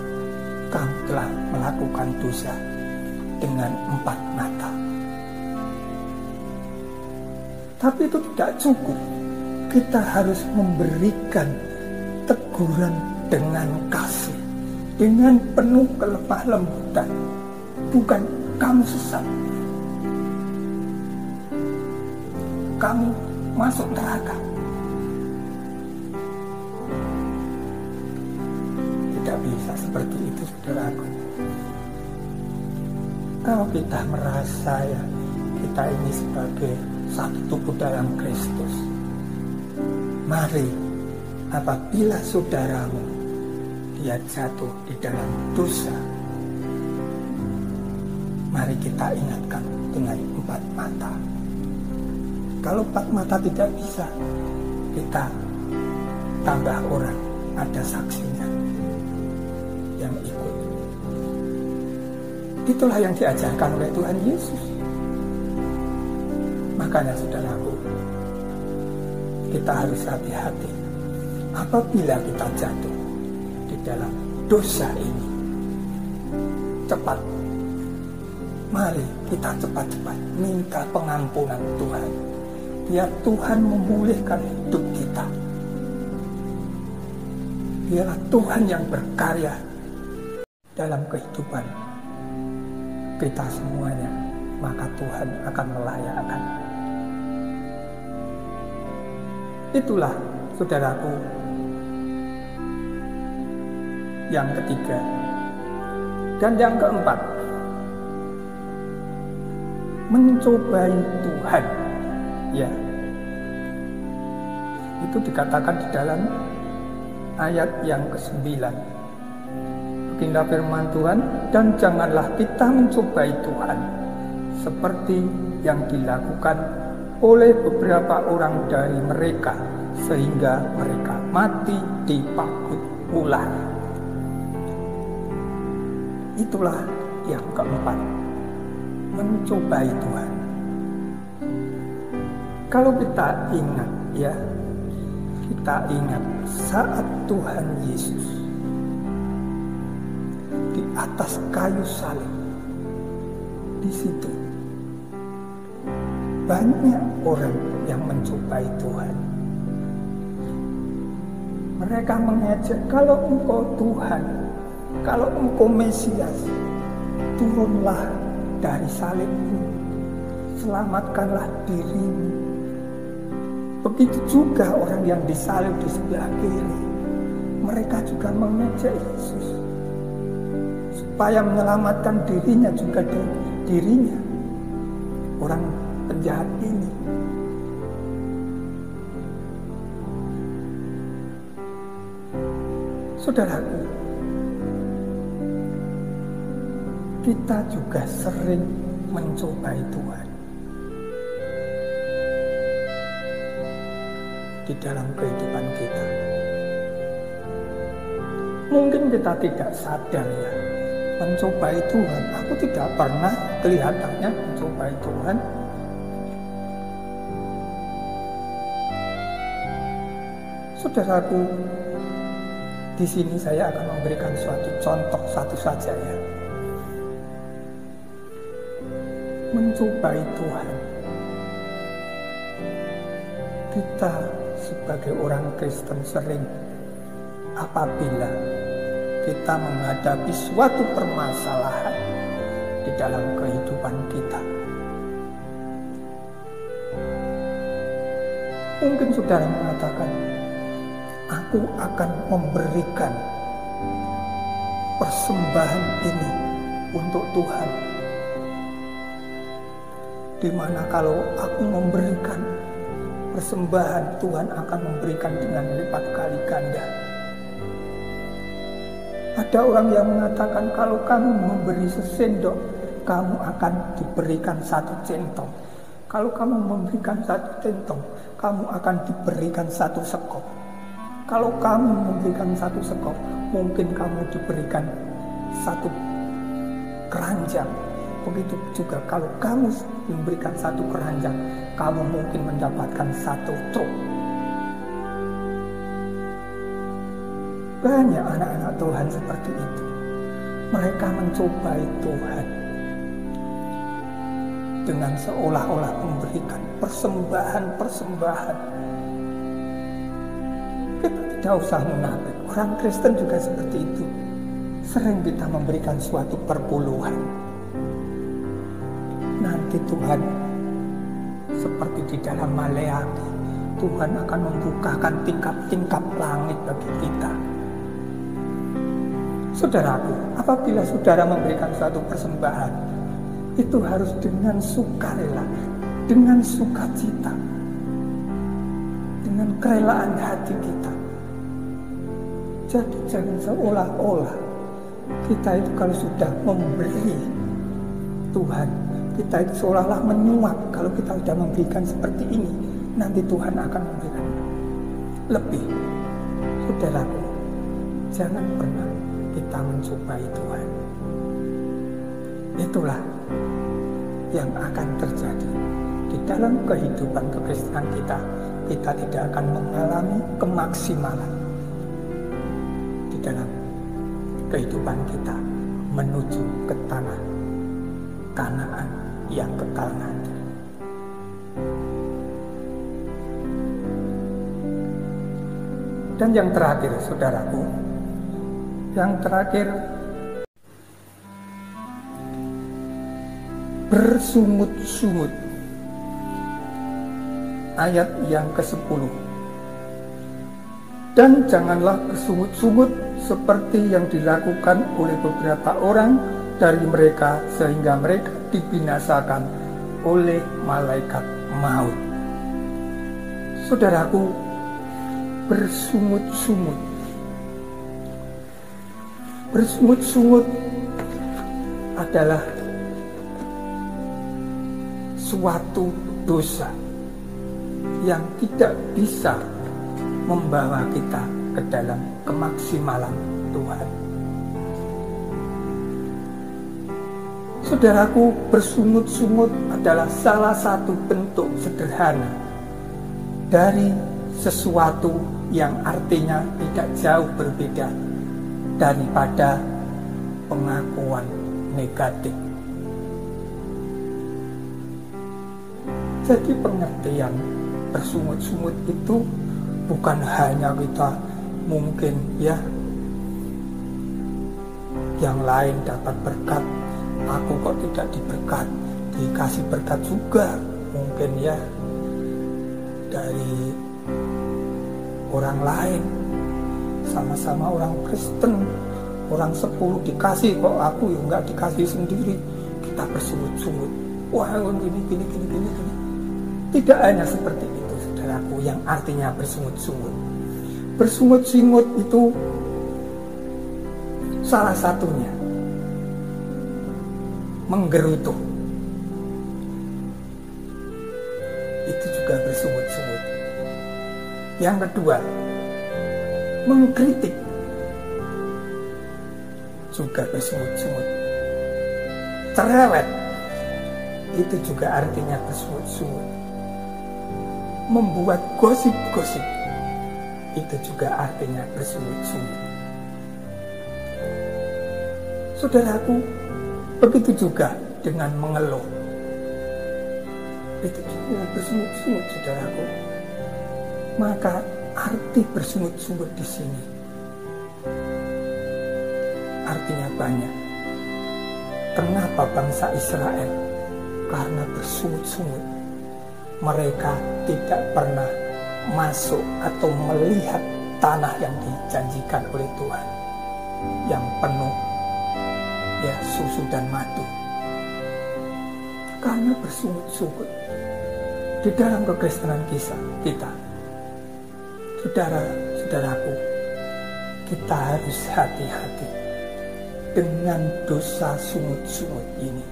kamu telah melakukan dosa dengan 4 mata. Tapi itu tidak cukup. Kita harus memberikan teguran dengan kasih, dengan penuh kelemah lembutan. Bukan kamu sesat, kamu masuk neraka. Tidak bisa seperti itu, saudaraku. Kalau kita merasa ya kita ini sebagai satu tubuh dalam Kristus, mari apabila saudaramu dia jatuh di dalam dosa, mari kita ingatkan dengan 4 mata. Kalau 4 mata tidak bisa, kita tambah orang, ada saksinya yang ikut. Itulah yang diajarkan oleh Tuhan Yesus. Makanya saudaraku, kita harus hati-hati apabila kita jatuh di dalam dosa ini. Cepat, mari kita cepat-cepat minta pengampunan Tuhan, biar Tuhan memulihkan hidup kita. Biarlah Tuhan yang berkarya dalam kehidupan kita semuanya. maka Tuhan akan melayakkan. Itulah, saudaraku, yang ketiga. Dan yang keempat, mencobai Tuhan. Ya, itu dikatakan di dalam ayat yang ke-9. Beginilah firman Tuhan, dan janganlah kita mencobai Tuhan seperti yang dilakukan oleh beberapa orang dari mereka, sehingga mereka mati dipakut ular. Itulah yang keempat, mencobai Tuhan. Kalau kita ingat, ya, kita ingat saat Tuhan Yesus di atas kayu salib, di situ banyak orang yang mencobai Tuhan. Mereka mengejek, kalau Engkau Tuhan, kalau Engkau Mesias, turunlah dari salibmu, selamatkanlah dirimu. Begitu juga orang yang disalib di sebelah kiri, mereka juga mengejek Yesus supaya menyelamatkan dirinya juga dirinya, orang penjahat ini. Saudaraku, kita juga sering mencobai Tuhan di dalam kehidupan kita. Mungkin kita tidak sadar, ya, mencobai Tuhan. Aku tidak pernah kelihatannya mencobai Tuhan. Saudaraku, di sini saya akan memberikan suatu contoh satu saja, ya. Mencobai Tuhan. Kita sebagai orang Kristen sering, apabila kita menghadapi suatu permasalahan di dalam kehidupan kita, mungkin saudara mengatakan, aku akan memberikan persembahan ini untuk Tuhan, dimana kalau aku memberikan persembahan, Tuhan akan memberikan dengan lipat kali ganda. Ada orang yang mengatakan, kalau kamu memberi sesendok, kamu akan diberikan 1 centong. Kalau kamu memberikan 1 centong, kamu akan diberikan 1 sekop. Kalau kamu memberikan 1 sekop, mungkin kamu diberikan 1 keranjang. Begitu juga kalau kamu memberikan 1 keranjang, kamu mungkin mendapatkan 1 truk. Banyak anak-anak Tuhan seperti itu. Mereka mencobai Tuhan dengan seolah-olah memberikan persembahan-persembahan. Kita tidak usah munafik. Orang Kristen juga seperti itu. Sering kita memberikan suatu perpuluhan. Nanti Tuhan, seperti di dalam Maleakhi, Tuhan akan membukakan tingkap-tingkap langit bagi kita. Saudaraku, apabila saudara memberikan suatu persembahan, itu harus dengan sukarela, dengan sukacita, dengan kerelaan hati kita. Jadi jangan seolah-olah kita itu kalau sudah memberi Tuhan, kita itu seolah-olah menyuap. Kalau kita sudah memberikan seperti ini, nanti Tuhan akan memberikan lebih. Saudaraku, jangan pernah kita mencobai Tuhan. Itulah yang akan terjadi di dalam kehidupan kekristenan kita. Kita tidak akan mengalami kemaksimalan di dalam kehidupan kita menuju ke tanah Kanaan yang kekal nanti. Dan yang terakhir, saudaraku, yang terakhir, bersungut-sungut. Ayat yang ke-10. Dan janganlah bersungut-sungut seperti yang dilakukan oleh beberapa orang dari mereka, sehingga mereka dibinasakan oleh malaikat maut. Saudaraku, bersungut-sungut. Bersungut-sungut adalah suatu dosa yang tidak bisa membawa kita ke dalam kemaksimalan Tuhan. Saudaraku, bersungut-sungut adalah salah satu bentuk sederhana dari sesuatu yang artinya tidak jauh berbeda daripada pengakuan negatif. Jadi pengertian bersungut-sungut itu bukan hanya kita mungkin ya yang lain dapat berkat, aku kok tidak diberkat, dikasih berkat juga mungkin ya dari orang lain, sama-sama orang Kristen, orang 10 dikasih kok aku yang nggak dikasih sendiri, kita bersungut-sungut, wah gini. Tidak hanya seperti itu, saudaraku, yang artinya bersungut-sungut. Bersungut-sungut itu salah satunya menggerutu, itu juga bersungut-sungut. Yang kedua, mengkritik, juga bersungut-sungut. Cerewet, itu juga artinya bersungut-sungut. Membuat gosip-gosip, itu juga artinya bersungut-sungut. Saudaraku, begitu juga dengan mengeluh, itu juga bersungut-sungut, saudaraku. Maka arti bersungut-sungut di sini artinya banyak. Kenapa bangsa Israel? Karena bersungut-sungut. Mereka tidak pernah masuk atau melihat tanah yang dijanjikan oleh Tuhan, yang penuh ya susu dan madu. Karena bersungut-sungut di dalam kekristenan kita, saudaraku, kita harus hati-hati dengan dosa sungut-sungut ini.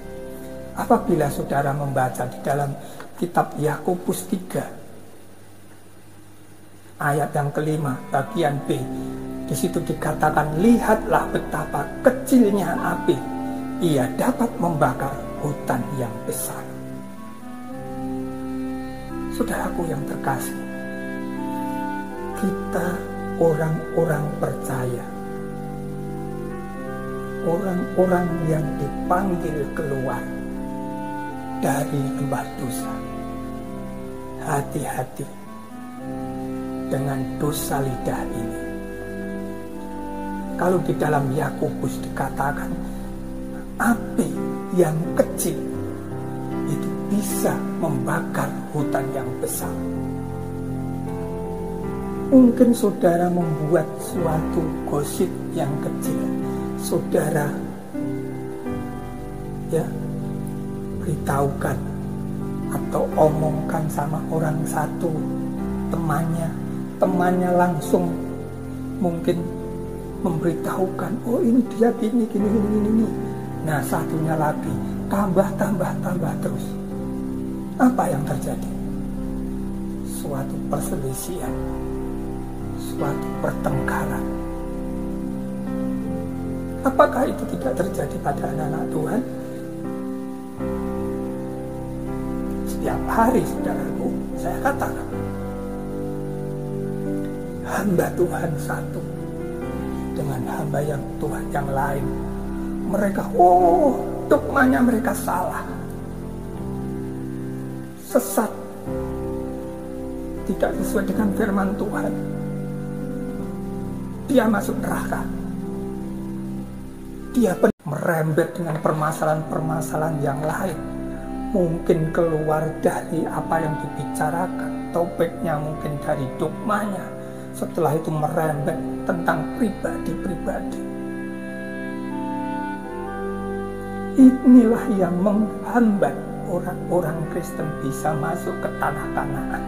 Apabila saudara membaca di dalam kitab Yakobus 3 ayat yang kelima bagian B, di situ dikatakan, lihatlah betapa kecilnya api, ia dapat membakar hutan yang besar. Saudaraku yang terkasih, kita orang-orang percaya, orang-orang yang dipanggil keluar dari lembah dosa, hati-hati dengan dosa lidah ini. Kalau di dalam Yakobus dikatakan api yang kecil itu bisa membakar hutan yang besar. Mungkin saudara membuat suatu gosip yang kecil, saudara ya beritahukan atau omongkan sama orang satu, temannya langsung mungkin memberitahukan, oh ini dia gini. Nah satunya lagi tambah terus. Apa yang terjadi? Suatu perselisihan, suatu pertengkaran. Apakah itu tidak terjadi pada anak-anak Tuhan? Setiap hari, saudaraku, saya katakan, hamba Tuhan satu dengan hamba yang Tuhan yang lain, mereka dogmanya mereka salah, sesat, tidak sesuai dengan firman Tuhan, dia masuk neraka. Dia merembet dengan permasalahan-permasalahan yang lain, mungkin keluar dari apa yang dibicarakan, topiknya mungkin dari dogmanya, setelah itu merembet tentang pribadi-pribadi. Inilah yang menghambat orang-orang Kristen bisa masuk ke tanah Kanaan.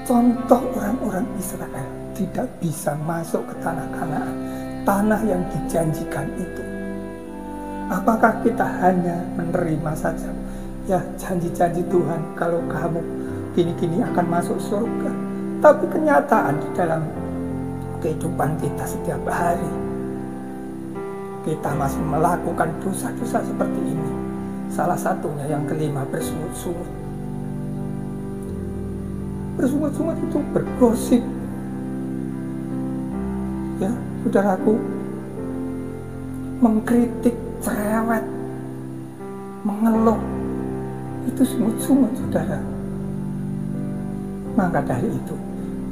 Contoh orang-orang Israel tidak bisa masuk ke tanah Kanaan, tanah yang dijanjikan itu. Apakah kita hanya menerima saja, ya janji-janji Tuhan kalau kamu gini-gini akan masuk surga, tapi kenyataan di dalam kehidupan kita setiap hari, kita masih melakukan dosa-dosa seperti ini. Salah satunya yang kelima, bersungut-sungut. Bersungut-sungut itu bergosip. Ya, saudaraku, mengkritik, cerewet, mengeluh, itu sungut-sungut, saudara. Maka dari itu,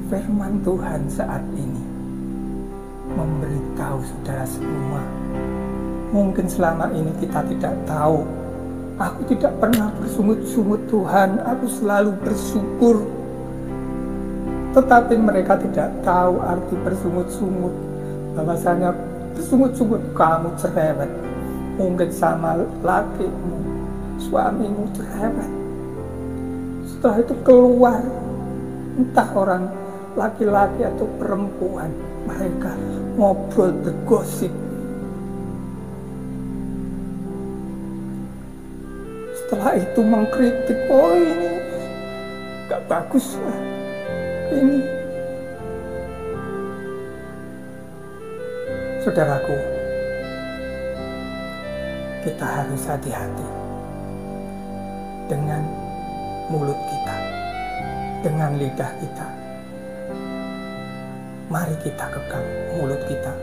firman Tuhan saat ini memberitahu saudara semua. Mungkin selama ini kita tidak tahu. Aku tidak pernah bersungut-sungut Tuhan, aku selalu bersyukur. Tetapi mereka tidak tahu arti bersungut-sungut. Bahwasanya bersungut-sungut kamu cerewet. Mungkin sama lakimu, suamimu cerewet. Setelah itu keluar, entah orang laki-laki atau perempuan, mereka ngobrol, bergosip. Setelah itu mengkritik, oh ini gak bagus lah, ini. Saudaraku, kita harus hati-hati dengan mulut kita, dengan lidah kita. Mari kita kekang mulut kita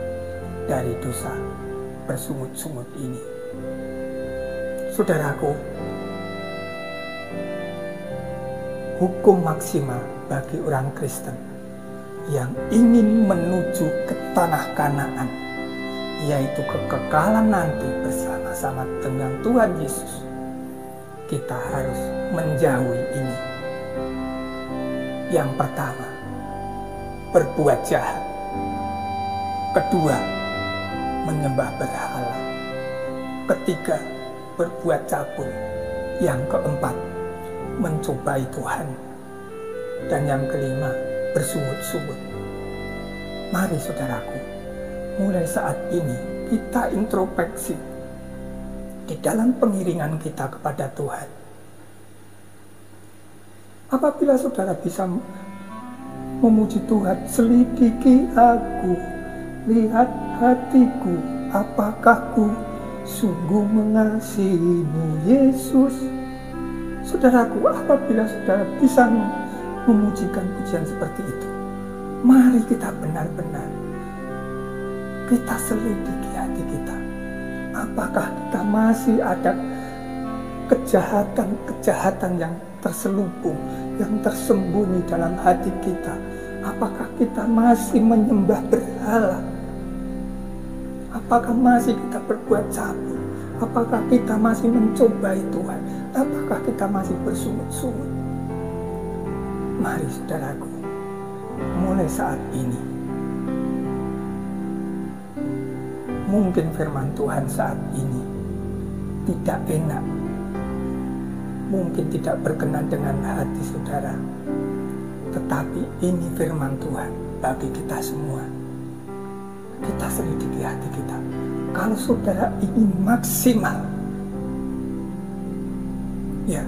dari dosa bersungut-sungut ini. Saudaraku, hukum maksimal bagi orang Kristen yang ingin menuju ke tanah Kanaan, yaitu kekekalan nanti bersama-sama dengan Tuhan Yesus, kita harus menjauhi ini. Yang pertama, berbuat jahat. Kedua, menyembah berhala. Ketiga, berbuat cabul. Yang keempat, mencobai Tuhan. Dan yang kelima, bersungut-sungut. Mari saudaraku, mulai saat ini kita introspeksi di dalam pengiringan kita kepada Tuhan. Apabila saudara bisa memuji Tuhan, selidiki aku, lihat hatiku, apakah ku sungguh mengasihimu Yesus. Saudaraku, apabila saudara bisa memujikan pujian seperti itu, mari kita benar-benar kita selidiki hati kita. Apakah kita masih ada kejahatan-kejahatan yang terselubung, yang tersembunyi dalam hati kita? Apakah kita masih menyembah berhala? Apakah masih kita berbuat cabul? Apakah kita masih mencobai Tuhan? Apakah kita masih bersungut-sungut? Mari saudaraku, mulai saat ini, mungkin firman Tuhan saat ini tidak enak, mungkin tidak berkenan dengan hati saudara, tetapi ini firman Tuhan bagi kita semua. Kita selidiki hati kita. Kalau saudara ingin maksimal, ya,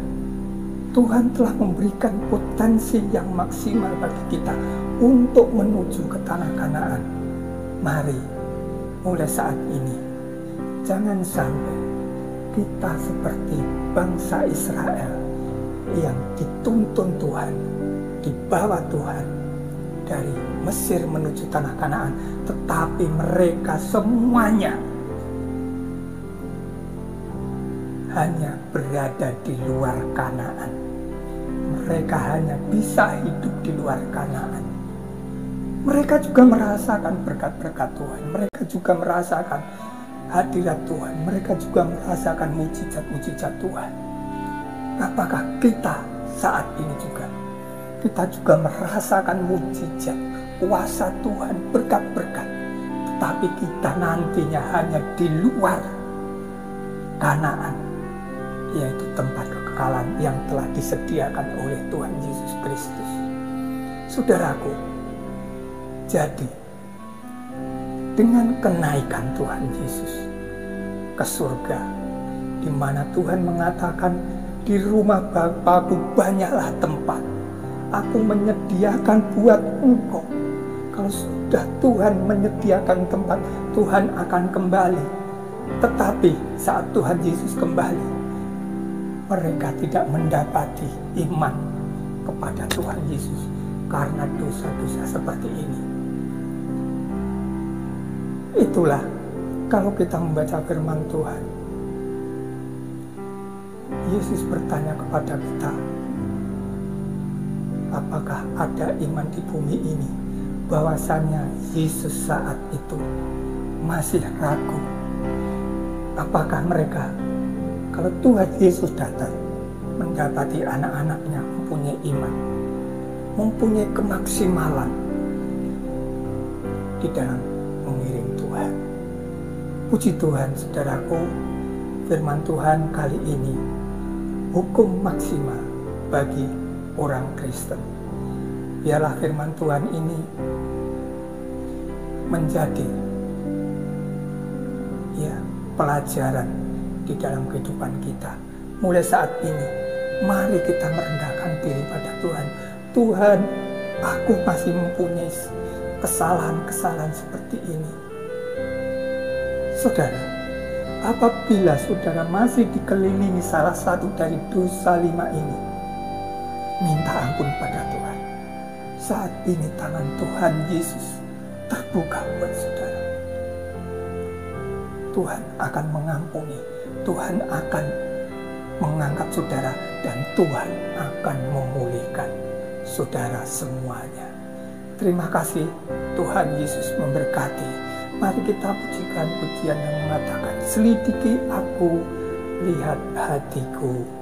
Tuhan telah memberikan potensi yang maksimal bagi kita untuk menuju ke tanah Kanaan. Mari, mulai saat ini, jangan sampai kita seperti bangsa Israel yang dituntun Tuhan, dibawa Tuhan dari Mesir menuju tanah Kanaan, tetapi mereka semuanya hanya berada di luar Kanaan. Mereka hanya bisa hidup di luar Kanaan. Mereka juga merasakan berkat-berkat Tuhan. Mereka juga merasakan hadirat Tuhan, mereka juga merasakan mujizat-mujizat Tuhan. Apakah kita saat ini juga? Kita juga merasakan mujizat, kuasa Tuhan, berkat-berkat. Tetapi kita nantinya hanya di luar Kanaan, yaitu tempat kekekalan yang telah disediakan oleh Tuhan Yesus Kristus. Saudaraku, jadi dengan kenaikan Tuhan Yesus ke surga, di mana Tuhan mengatakan, di rumah Bapa-Ku banyaklah tempat, Aku menyediakan buat engkau. Kalau sudah Tuhan menyediakan tempat, Tuhan akan kembali. Tetapi saat Tuhan Yesus kembali, mereka tidak mendapati iman kepada Tuhan Yesus karena dosa-dosa seperti ini. Itulah kalau kita membaca firman Tuhan, Yesus bertanya kepada kita, apakah ada iman di bumi ini? Bahwasanya Yesus saat itu masih ragu. Apakah mereka, kalau Tuhan Yesus datang, mendapati anak-anaknya mempunyai iman, mempunyai kemaksimalan di dalam mengiring Tuhan. Puji Tuhan, saudaraku, firman Tuhan kali ini hukum maksimal bagi orang Kristen. Biarlah firman Tuhan ini menjadi pelajaran di dalam kehidupan kita. Mulai saat ini, mari kita merendahkan diri pada Tuhan. Tuhan, aku masih mempunyai kesalahan-kesalahan seperti ini. Saudara, apabila saudara masih dikelilingi salah satu dari dosa 5 ini, minta ampun pada Tuhan. Saat ini tangan Tuhan Yesus terbuka buat saudara. Tuhan akan mengampuni, Tuhan akan mengangkat saudara, dan Tuhan akan memulihkan saudara semuanya. Terima kasih, Tuhan Yesus memberkati. Mari kita pujikan pujian yang mengatakan, selidiki aku, lihat hatiku.